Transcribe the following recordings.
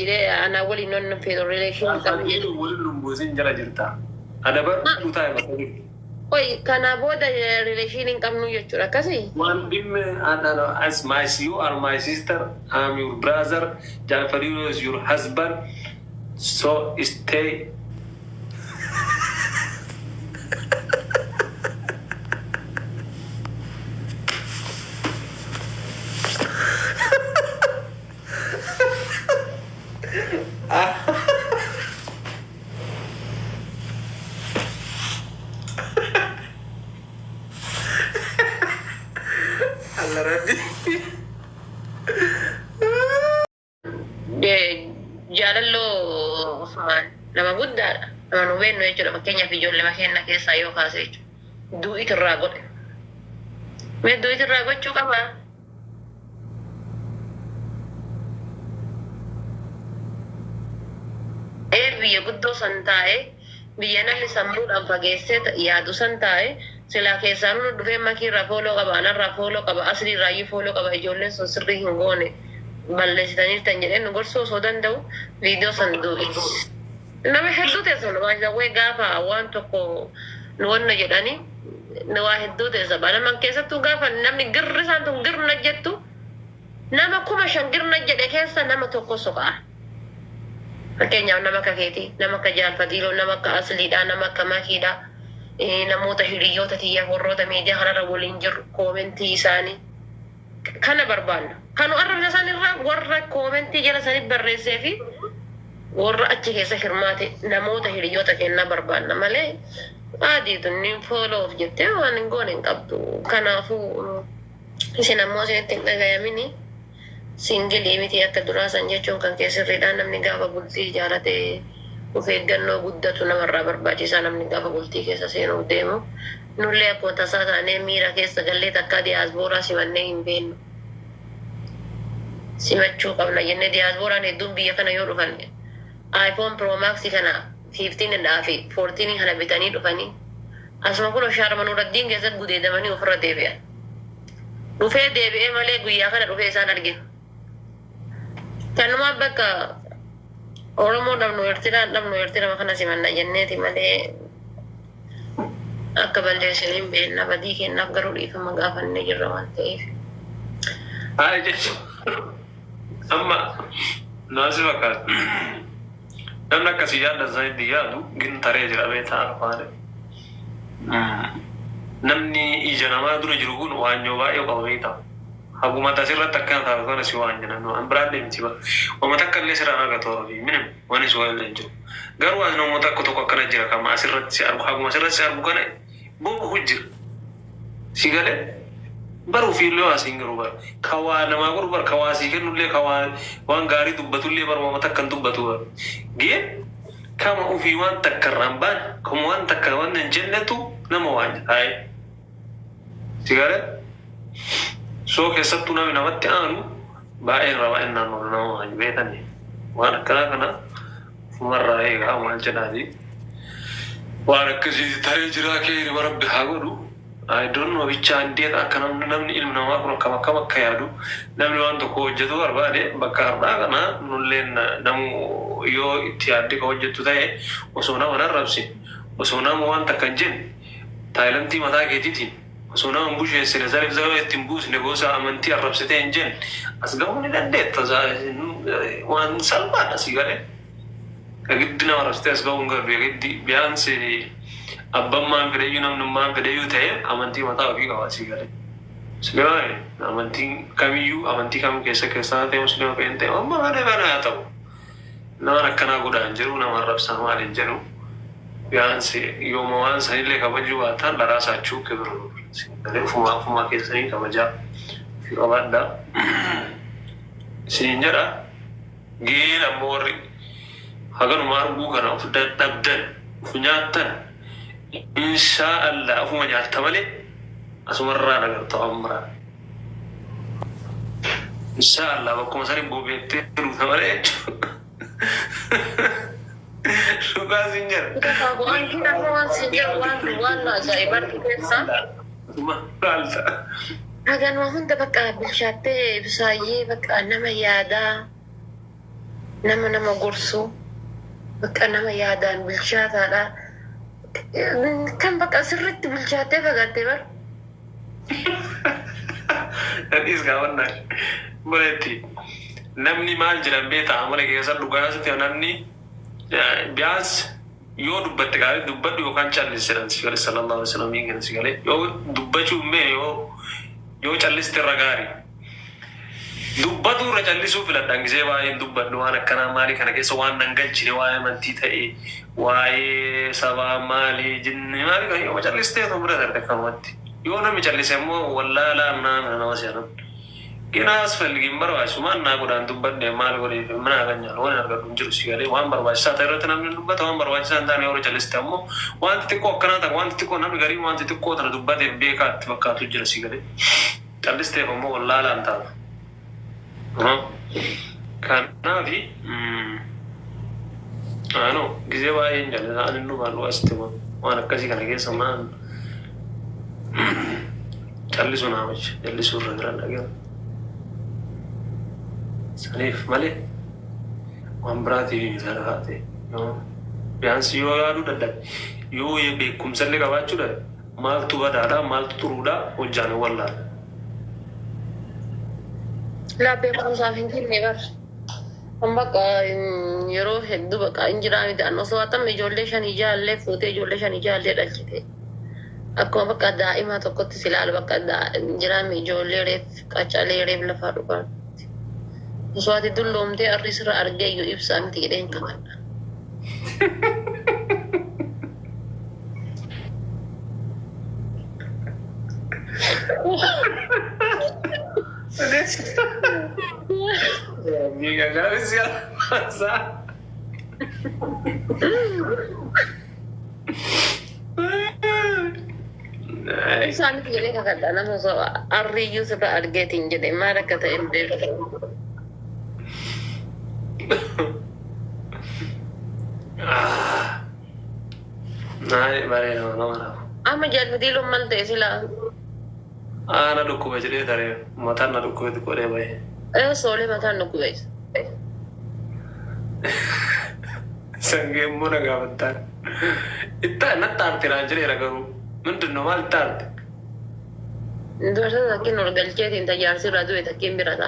جيري أنا أولي نون في الريليشن أنا أولي نمبوزين جلا جرتا أنا برضو تايم أقول Oi, kana boda relation in kam nuyo chura kasi. One dim as my you are my sister, I'm your brother, Jalfarino is your husband, so stay. Jalallo nama guddaadha. Nama nu beeknu jechuudha. Fakkeenyaaf ijoollee makeenna keessaa yoo kaase jechuudha. Du'it irraa godhe. Mee du'it irraa gochuu qabaa? Biyya guddoo san taa'e biyya namni sammuudhaan fageessee yaadu san taa'e silaa keessaan nu dhufee makiirraa fooloo qaba, anarraa fooloo qaba, asliirraayyuu fooloo qaba, ijoolleen sun sirrii hin goone. Balleessitaniirtan jedhee nu gorsuu osoo danda'u viidiyoo san du'it. Nama hedduu teessu waayee gaafa waan tokko nu wanna jedhanii waa hedduu teessa. Naman keessattuu gaafa namni girri isaan tun girna jettu nama 5,000 girna jedhe keessa nama tokko soqaa. Fakkeenyaaf nama akka keetii, nama akka jaalfatiiloo, nama akka asliidhaa, nama akka makiidhaa, namoota hiriyoota tiyyaa warroota miidiyaa kanarra waliin jiru koomentii isaanii. Kana barbaanna. Kanu arrabsa isaanirraa warra koomentii jala sanii barreessee fi warra achi keessa hirmaate namoota hiriyoota kennaa barbaanna malee adiitu ni fooloof jettee waan hin goone hin qabdu. Kanaafuu isin ammoo isinitti hin dhagayamini singilii miti akka duraa san jechuun kan keessirriidhaan namni gaafa bultii jaalatee of eeggannoo guddatu namarraa barbaachisaa namni gaafa bultii keessa seenuuf deemu. Nullee akkuma tasaa taanee miira keessa gallee takkaa diyaasbooraa simannee hin beennu. Simachuu qabna jennee diyaasbooraan hedduun biyya kana yoo dhufan iPhone Pro Max kana 15 fi 14 kana bitanii dhufanii asuma kun shaarama nuraddiin keessatti gudeedamanii ofirra deebi'an. Dhufee deebi'ee malee guyyaa kana dhufee isaan arginu. Kanumaa bakka Oromoo dhabnu Eertiraan kana simanna jenneeti malee akka balleessaniin beekna badii kennaaf garuu dhiifama gaafannee jirra waan ta'eef. Haa jechuun amma naasi fakkaatu namni akkasii yaadda isaaniitti yaadu gintaree jira beetaa afaane. Namni ija namaa dura jiru kun waanyoo baay'ee qabu beektaa. Haguma tasirratti akkana taatu kana si waan jedhan waan biraan deemti ba. Wama takka illee siraan argatoo fi minim waan si waan jiru. Garuu waan namoota akka tokko akkana jira kama asirratti si argu haguma asirratti si argu kana bobu hujjir. Si galee baru fiiloo asiin garuu bar kawaa namaa garuu bar kawaa si kennullee kawaa waan gaarii dubbatullee bar wama takka dubbatu bar. Gee kama ofii waan takka rambaan kama waan takka waan hin jennetu nama waan jedhaa. Si galee soo keessattuu namatti aanu baay'ee rabaa innaan nama waan beekani waan akkana kana fumarraa eegaa maal jedhaati waan akkasii taree jiraa kee rabbi haa godhu. I don't know bichaa indeet akka namni ilmi namaa kun akkam akka yaadu namni waan tokko hojjetu barbaade bakka har'aa kana nulleen namu yoo itti yaadde ka hojjettu ta'e osoo nama narrabsi osoo nama waan takka hin jenne taayilantii mataa keetiitiin osoo nama busheessine zarif ittiin buusne gosa amantii arrabsitee hin jenne as gahuu ni dandeetta waan salphaadha si galee ka giddi nama arrabsitee as gahuu hin garuu giddi biyaansi abbammaan fedhayyuu namnummaan fedhayyuu ta'e amantii mataa ofii qabaa si galee. Sigalee amantiin kamiyyuu amantii kam keessaa ta'e musliima fa'een ta'e amma mana kana haa ta'u. Nama akkanaa godhaan jiru nama arrabsaa maal hin jedhu biyaansi yooma waan sanillee kabajuu baataan laraa saachuu kibiru. Sigalee ufumaa keessanii kabajaa fi qabaadhaa. Siin jedha geel ammoo warri haganuma arguu kana of dadhabdan of nyaattan Inshaallah afuma nyaatta malee asumarraa nagarta amraa. Inshaallah bakkuma sanii bobeettee dhufa malee jechuudha. Dhugaa siin jedha. Waan kina waan siin jedhu waan ajaa'ibatti keessaa. Maalta? Haganuma hunda bakka bilchaattee ibsaayyee bakka nama yaadaa nama gorsuu bakka nama yaadaan bilchaataadha. Kan bakka sirriitti bilchaatee fagaattee bar. Nadhiis gaafannaa buleetti namni maal jedhan beektaa amala keessa dhugaasitti namni biyaas yoo dubbatte gaarii dubbadhu yookaan callisedhan si galee sallallahu alaihi wasallam ingana si galee yoo dubbachuu mee yoo calliste irra gaarii dubbatu irra callisuu filadhaan gisee waa'een dubbadhu waan akkanaa maalii kana keessa waan nan galchine waa'ee amantii ta'e waa'ee sabaa maalii jinni maalii kan yoo callistee to bira darbee kanumatti yoo namni callise immoo wallaalaa nama seenan Kinaas falgin barbaachisu maannaa godhaan dubbadde maal godheef mana aganyaa waan argatu hin jiru si galee waan barbaachisaa ta'e irratti namni dubbata waan barbaachisaa hin taane yoo calliste ammoo wanti xiqqoo akkanaa ta'a wanti xiqqoo namni garii wanti xiqqoo tana dubbateef beekaatti fakkaatu jira si galee callisteef ammoo wallaalaan ta'a. Kanaafi gisee baay'een jaalladha ani nu baanu asitti waan akkasii kana keessa maan callisuu naamachi callisuu irra jiran dhageera. Saniif malee waan biraatiif isa lafaate biyaansi yoo yaaduu dadhabe yoo beekumsallee qabaachuu dadhabe maaltu badaadhaa maaltu xuruudhaa hojjaan wallaala. Beekumsaaf hin kenne bar. Bakka yeroo hedduu bakka injiraa midhaan osoo hatam ijoollee shanii jaallee fuutee ijoollee shanii jaallee dhalchite. Akkuma bakka daa'imaa tokkotti silaalu bakka injiraa ijoollee reef qacalee reef lafaa dhugaan. Osoo ati dulloomtee arris irra argee iyyuu ibsaa miti jedheen qabadha. Amiga, gracias. Ibsaa miti jedhee kakadha nama osoo arriiyyuu sirra argeetiin jedhe maal akka ta'e hin beeku. Naik bare nama. Ama jadi lo malte sila. Ana dhukkuba jedhee taree mataan na dhukkuba xiqqoo godhee bahe. Soole mataan dhukkuba. Sangee immoo na gaafattaan. Itti natti aartiraan jedheera garuu ምንድን ነው ማለት ታርት እንደዛ ግን ወርገልቼት እንተያር ሲራዱ የተኪም ቢራታ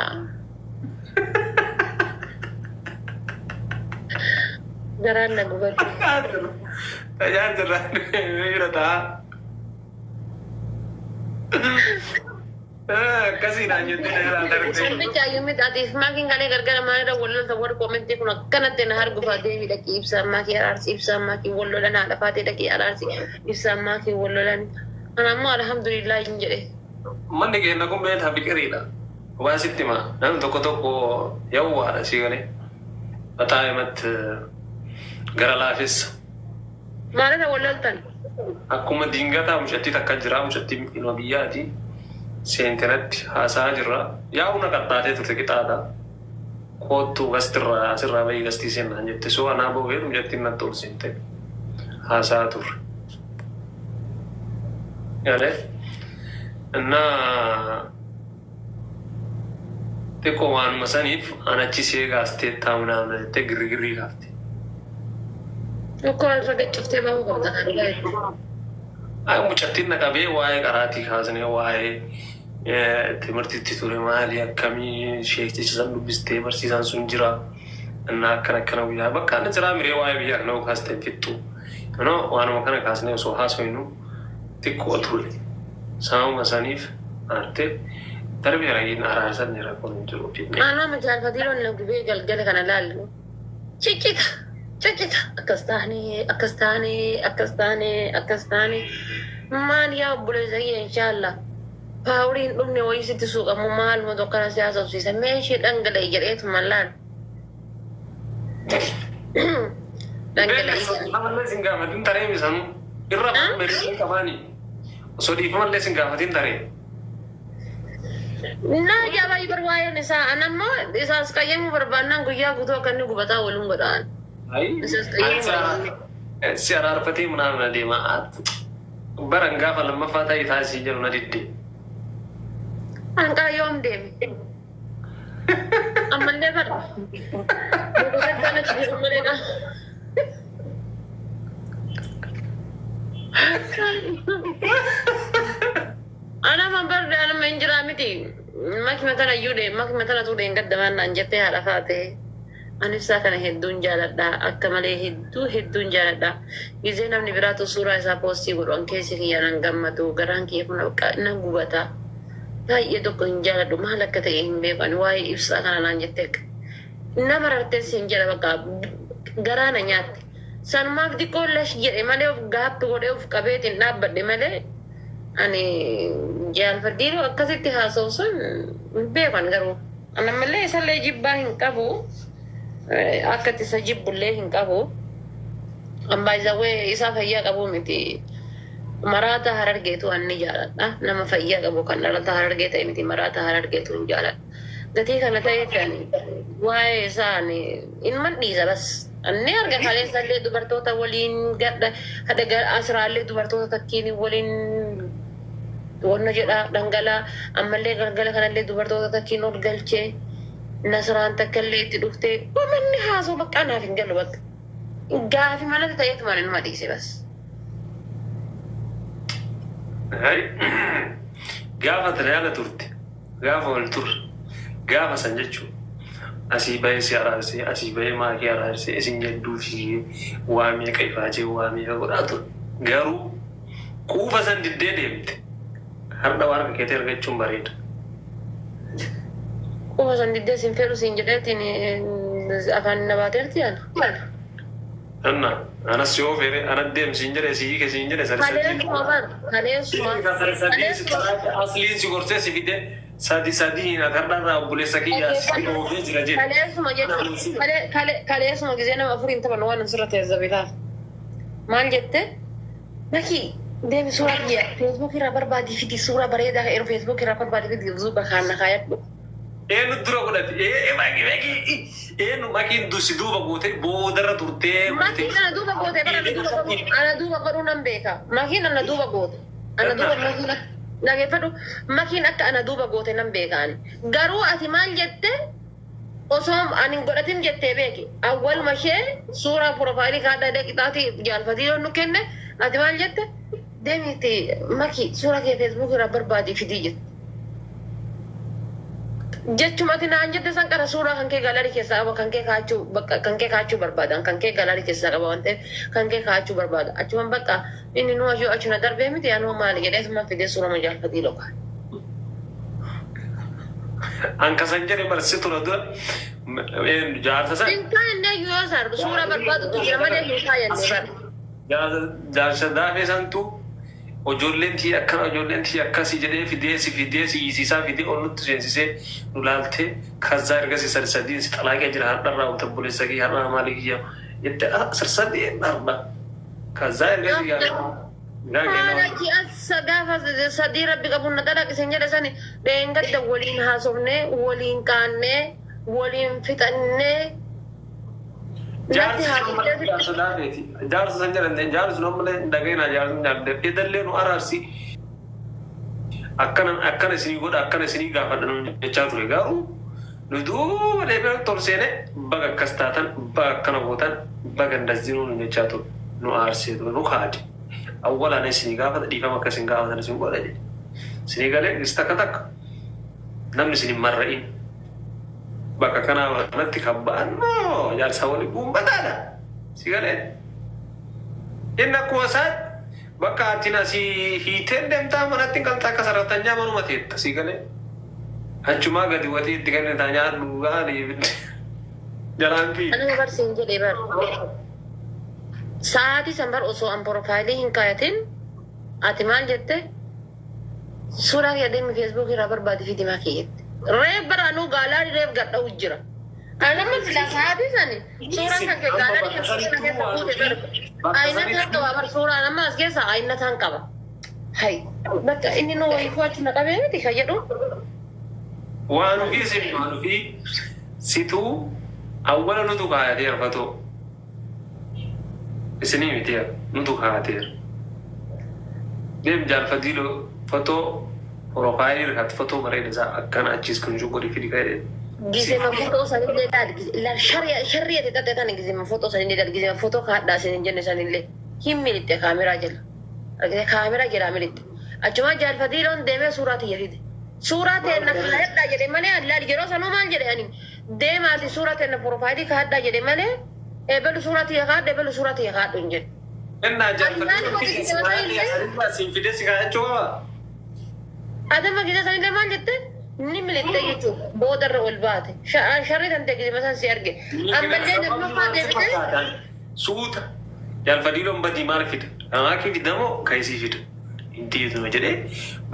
ገራነ ጉበል ተያን ዝራ ቢራታ ከዚህ ናኝ ብቻ የሚት አዲስ ማኪን ጋር ገርገር ማይራ ወሎ ተወር ኮሜንት ኩን ከነተ ነሃር ጉፋ ዴቪ ደቂ ኢብሳማኪ አርሲ ኢብሳማኪ ወሎ ለና ለፋቴ ደቂ አርሲ ኢብሳማኪ ወሎ ለን አናማ አልহামዱሊላህ እንጀ man de na ko bet habi karila wasittima nan to yawa sigale batay mat garalafis mala wolo tan akkuma dingata mushatti takajira mushatti inobiyati seenteratti haasaa jirra yaa'una qaxxaatee turte qixaadha kootu gastirra asirraa bahii gastii seenaan jette soo anaa bogeetu jettiin natti ol seente haasaa turre yaade እና xiqqoo waanuma saniif anachisee gaastee taa'uudhaan jettee girrigirrii gaafte. Tokko irra gaccooftee bahu qabda. Mucattiin naqabee waa'ee qaraatii kaasnee waa'ee timirtitti ture maali akkamii sheektichisan dubbistee barsiisaan sun jira እና akkana guyyaa bakka ana jiraa miree waa'ee biyyaa kana kaastee fixxu waanuma kana kaasnee osoo haasofnu xiqqoo ture saamuma saniif arte darbii ragiin araasan jira kun jiru fitne ana majaalfatiiloon lagubee galgala kana laallu cicita akkastaanii maal yaa obboleessayya inshaallah paawuriin dhumne wayisitti suuqamu maaluma tokkana siyaasa obsiisa meeshii dhangala'e jedheetu mallaan dhangala'e amallee sin gaafatin taree misanu irra meeshii qabaanii osoo dhiifamallee sin gaafatin taree naa jaabaayii barbaayeen isaa anammoo isaas qayyamuu barbaannaan guyyaa guutuu akka inni gubataa waliin godhaan si araarfatee ምናምን adeema baran gaafa lammaffaa ta'e taasisii jiru na didde anqara yoom deeme أما اللي برا بقولك أنا تجي أمريكا أنا ما برد أنا ما إنجرامتي ما كمثلا يودي ما كمثلا تودي إن قدمان أنجتي على فاتي أنا ساكنة هدون جالدا أكمله هدون جالدا إذا نمني براتو سورة سابوسي ورون كيسي كي ينغمتو غران كي يكون نغبتا هاي يدوك إن جالدو ما لك تيهم بيبان واي إفسا كان نانجتك نمرت سنجلا بقى غرانا نيات سان ما بدي كلش جري مالي غاب تقولي في كبيت ناب بدي مالي أنا جال فرديرو أكثر هاسوسن بيبان غرو أنا مالي سالي جيباهن كابو أكثر سجيب بلهن كابو أم بايزاوي إسا فيا كابو متي مرات هرر جيتو أني جالت نما فيا كابو كان رات هرر جيتو متي مرات هرر جيتو جالت دتي كان تاي يعني واي ساني إن من ديزا بس أني أرجع خالي سالي دوبرتوتا ولين قد هذا أسرع لي دوبرتوتا تكيني ولين ورنا جدا دنگلا أما اللي غرقلا كان اللي دوبرتوتا تكينو رجلتشي نصران تكلي تدوفتي ومني هاسو بك أنا في قلبك قافي ما لا تتأيت ما لنما ديسي بس هاي قافة ريالة تورتي قافة والتور قافة سنجتشو أسيباي سياراسي أسيباي ما كياراسي أسنجدو في وامي كيفاجي وامي فقراتو قارو كوفا سنجدين يمت هردا وارك كتير قيتشون بريد كوفا سنجدين سنفيرو سنجدتيني أفان نباتيرتي أنا سيوفي أنا ديم سنجري سيكي سنجري سرسدين أصلين سيكورسي سيفيدي سادي هنا كرنا بوليسكي يا سيوفي جرجين كالي اسمه جزينا مفروض انت بنوان نصرة الزبيطات ما جدت ماكي ديم صورة فيسبوك رابر بادي في دي صورة بريدة إيرو فيسبوك رابر بادي في دي زوبا خانة خايت ندرو قلت ماكي ماكي دوبا قوتي بودرة تورتي ماكي أنا دوبا قوتي أنا دوبا قرونا مبيكا ماكي أنا دوبا قوتي أنا دوبا ماكي ناقي فدو ماكي أكا أنا دوبا قوتي نمبيكاني قرو أتمال جدت وصوم أنا قلتين جدت بيكي أول ما شيء صورة بروفايلي كادا ديك تاتي جال فتيرو نكنة أتمال جدت ديميتي ماكي صورة كي فيسبوك رابر بادي في دي جدت jechumati naan jette san kana suuraa kan kee galarii keessaa qaba kan kee kaachuu barbaadan kan kee galarii keessaa qaba waan ta'eef kan kee kaachuu barbaada achuman bakka inni nu ajoo achuna darbee miti anuu maali jedhee suma fidee suuraa majaalfatii loqaa anka san jedhe barsitu na dura jaarsa san intaan inni yoo sardu suuraa barbaadu tu jira malee hin kaayannee bar jaarsa daafee santu ojoolleenti akkasii jedhee fideesi isiisaa fidee onnutti seensisee nu laaltee kazzaa ergasii sarsadiin si xalaaqee jira hardharraa wanta buleessakii har'aa maalii kiyyaa jette sarsadii dharba kazzaa ergasii Maanachi as gaafa sadii rabbi qabuun na dhalaqisen jedhe sani dheengadda waliin haasofnee waliin kaannee waliin fixannee jaarsa san jedhan jaarsi nu ammallee dhageenaa jaarsi nyaadde edallee nu araarsi akkana isinii godha akkana isinii gaafadhan jechaa ture garuu nu duuba deebee tolseene baga akkas taatan baga akkana gootan baga ndazzinuu nu jechaa ture nu aarsee ture nu kaade awwalaan isinii gaafata dhiifama akka isin gaafatan isin godha jedhe isinii galee is takka takka namni isin marra'in bakka kanaa kanatti kabba'an jaarsa wali guumbataadha si galee inni akkuma isaatti bakka atiin asii hiiteen deemtaa manatti qaltaa akka sarartanyaa manuma teetta si galee achumaa gadi watii itti kennitaa nyaadhu gaanii jalaan fi Ana barsiin jedhee bar sa'aatii san bar osoo an profaayilii hin kaayatin ati maal jette suuraa kee adeemi feesbuuk irraa barbaade fi dimaa kee jette reef baraanuu gaalaarii reef gadha'u jira. Anamma sila sa'aatii sani suuraan kan kee gaalaarii keessa buute darba ayinataan qaba bar suuraan amma as keessa ayinataan qaba. Hay bakka inni nu wayii kuwaatti na qabee miti kan jedhu. waan ofii situu awwala nutu kaayatee arfatoo isinii mitiya nutu kaayateera deem jaalfatiilo fotoo profaayilii irratti fotoo bareeda isaa akkana achiis kan shuggorii fidi ka'e Gize ma foto sanillee daal la shari'a tata tan gize ma foto sanillee daal gize ma foto kaadhaa sin jenne sanillee hin militte kaameraa jala argite kaameraa jala militte achuma jaalfatiiloon deemee suuraa tiyya fide suuraa teenna kaadhaa jedhe malee allaal yeroo sanuu maal jedhe ani deemaati suuraa teenna profaayilii kaadhaa jedhe malee eebelu suuraa tiyya kaadha eebelu suuraa tiyya kaadhu hin jedhe. Innaa jaalfatiiloon siin fide si kaa'achuu adama gize sanillee maal jette ni militte jechuudha boodarra ol baate sharri tan teegise masaan si arge ammallee lammaffaa deebite suuta jaalfatiiloon badii maal fida amaa kee fidamoo kaayisii fida intiituma jedhee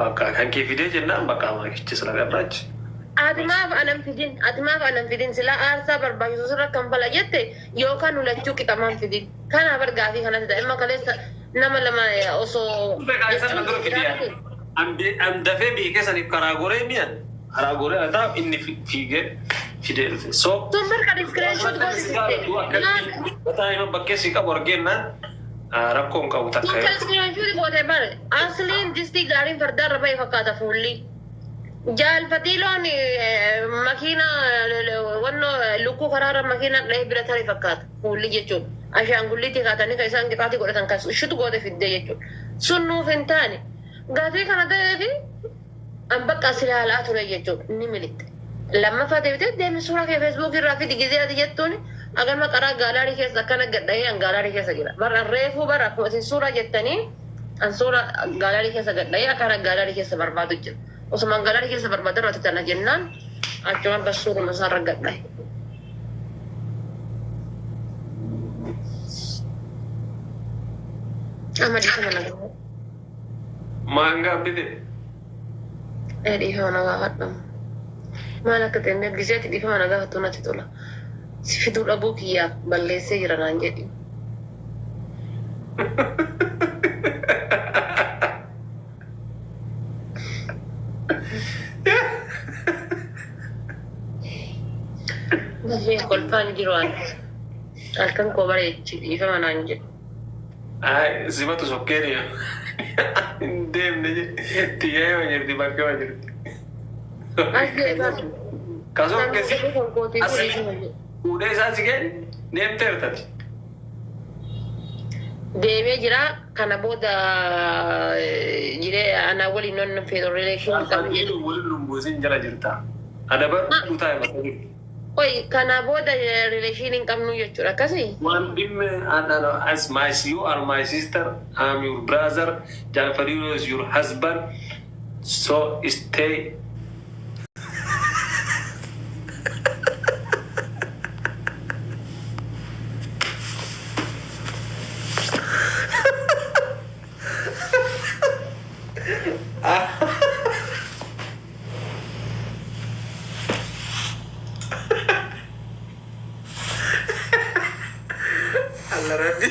bakka kan kee fidee jennaan bakka amaakichi sila garraachi. Atimaaf anan fidin sila aarsaa barbaachisu sirra kan fala jette yookaan ulachuu qixamaan fidin kanaaf argaa fi kanatti da'imma kaleessa nama lama osoo am dafee biikee saniif karaa goree mi'an karaa goree ataa inni fiigee fidee dhufe so sun barka diskreenshoot gootee bataa ima bakkee si qabu argennaan rakkoon qabu takka sun diskreenshoot gootee bare asliin distii gaariin fardaarra ba'e fakkaata fuulli jaalfatiiloon makiina wanno lukkuu karaarra makiina dhahee bira tarii fakkaata fuulli jechuudha ashaangulliitii kaatanii kan isaan qixaatii godhatan kan shutu goote fiddee jechuudha sun nuuf hin taane gatii kana ta'ee fi an bakka silaalaa ture jechuudha ni militte lammaffaa deebitee deemi suuraa kee feesbuuk irraa fi digizee ati jettuun agarma qaraa gaalaarii keessa akkana gadhahee an gaalaarii keessa jira bara reefuu bara akkuma isin suuraa jettanii an suuraa gaalaarii keessa gadhahee akkana gaalaarii keessa barbaadu jira osumaan gaalaarii keessa barbaadu irratti tana jennaan achumaan basuuruma isaarra gadhahe. Amadi kana nagaa. Mangga bide. Di mana gaafadhamu. Maal akka ta'e gizeeti dhiifa mana gaafattu natti tola. Si fiduu dhabuu kiyyaaf balleessee jira naan jedhi. Gafee kolfaan jiru waan halkan koo bareechi dhiifa manaan jedhu. Simatu sokkeeri deemne tiyaa yoo jirti bakka yoo jirti. Kasoo akkasii fuudhee isaa si kenni deemteertati. Deemee jira kana booda jiree ana waliin non fedor relation kan jedhu waliin lumbuusin jala jirta. Adabar duutaa himata jirti. Oi kana booda relation hin qabnu jechuudha akkasii. One dim as you are my sister, I'm your brother, Jaalfariin is your husband, so stay. Allah Rabbi.